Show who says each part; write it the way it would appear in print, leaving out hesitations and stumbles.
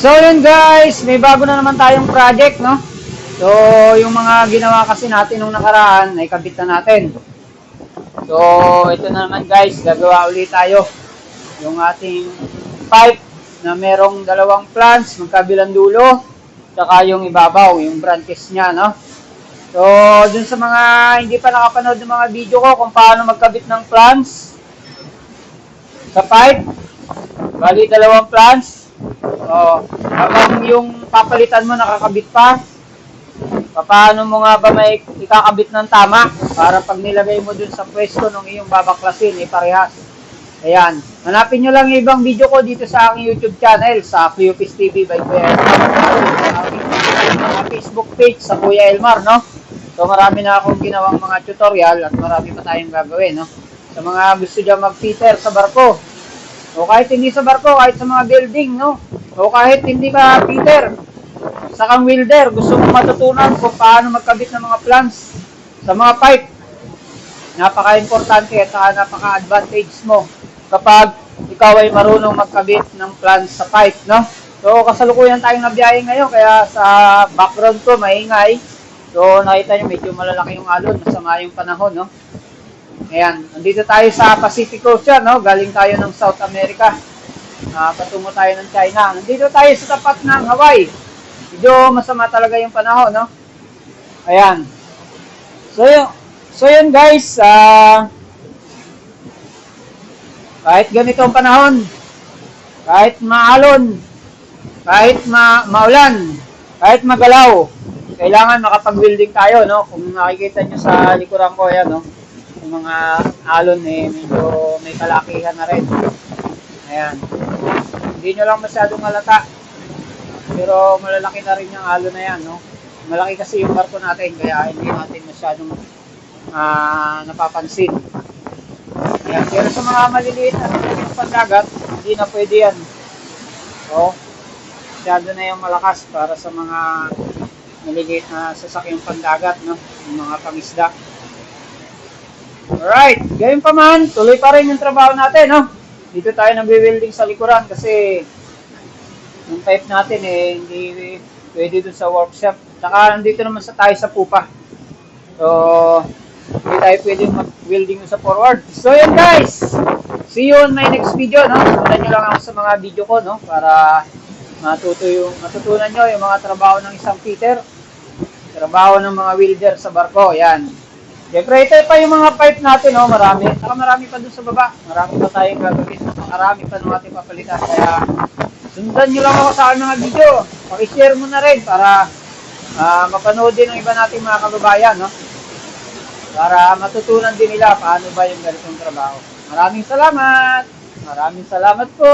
Speaker 1: So yun guys, may bago na naman tayong project, no? So yung mga ginawa kasi natin nung nakaraan ay kabit na natin. So ito na naman guys, gagawa ulit tayo yung ating pipe na merong dalawang plants, magkabilang dulo, tsaka yung ibabaw, yung branches niya, no? So dun sa mga hindi pa nakapanood ng mga video ko kung paano magkabit ng plants sa pipe, bali dalawang plants. Habang yung papalitan mo nakakabit pa, paano mo nga ba may ikakabit ng tama para pag nilagay mo dun sa pwesto ng iyong babaklasin, parehas. Ayan. Hanapin nyo lang yung ibang video ko dito sa aking YouTube channel, sa Cleopis TV by Kuya Elmar. Sa aking Facebook page sa Kuya Elmar, no? So marami na akong ginawang mga tutorial at marami pa tayong gagawin, no? Sa mga gusto dyan mag-fitter sa barko, o kahit hindi sa barko, kahit sa mga building, no? O kahit hindi ka fitter, sa kang welder, gusto mong matutunan kung paano magkabit ng mga plants sa mga pipe. Napaka-importante at napaka-advantage mo kapag ikaw ay marunong magkabit ng plants sa pipe, no? So, kasalukuyan tayong nabiyahe ngayon, kaya sa background ko, maingay. So, nakita nyo, medyo malalaki yung alon, masama yung panahon, no? Ayan, nandito tayo sa Pacific Ocean, no? Galing tayo ng South America. Patungo tayo ng China. Nandito tayo sa tapat ng Hawaii. Medyo masama talaga yung panahon, no? Ayan. So yun guys, kahit ganito ang panahon, kahit maalon, kahit maulan, kahit magalaw, kailangan makapag-welding tayo, no? Kung nakikita nyo sa likuran ko, ayan, no? Yung mga alon, medyo may kalakihan na rin. Ayan. Hindi nyo lang masyadong malata. Pero malalaki na rin yung alon na yan, no? Malaki kasi yung barko natin, kaya hindi natin masyadong napapansin. Ayan. Pero sa mga maliliit na pandagat, hindi na pwede yan. So, masyado na yung malakas para sa mga maliliit na sasakyang pandagat, no? Yung mga pangisda. Alright, gayon pa man, tuloy pa rin yung trabaho natin, no? Dito tayo nagwe-welding sa likuran kasi yung pipe natin hindi pwede dun sa workshop. Saka nandito naman tayo sa pupa. So, hindi tayo pwede mag-welding sa forward. So yun guys, see you on my next video, no? Sundan nyo lang ako sa mga video ko, no? Para matutunan nyo yung mga trabaho ng isang fitter, trabaho ng mga welder sa barko. Yan. Siyempre, ito pa yung mga pipe natin, no? Marami. Saka marami pa dun sa baba. Marami pa tayong gagawin. Marami pa nung ating papalitan. Kaya, sundan nyo lang ako sa mga video. Pakishare mo na rin para mapanood din ng iba nating mga kababayan, no? Para matutunan din nila paano ba yung ganitong trabaho. Maraming salamat! Maraming salamat po!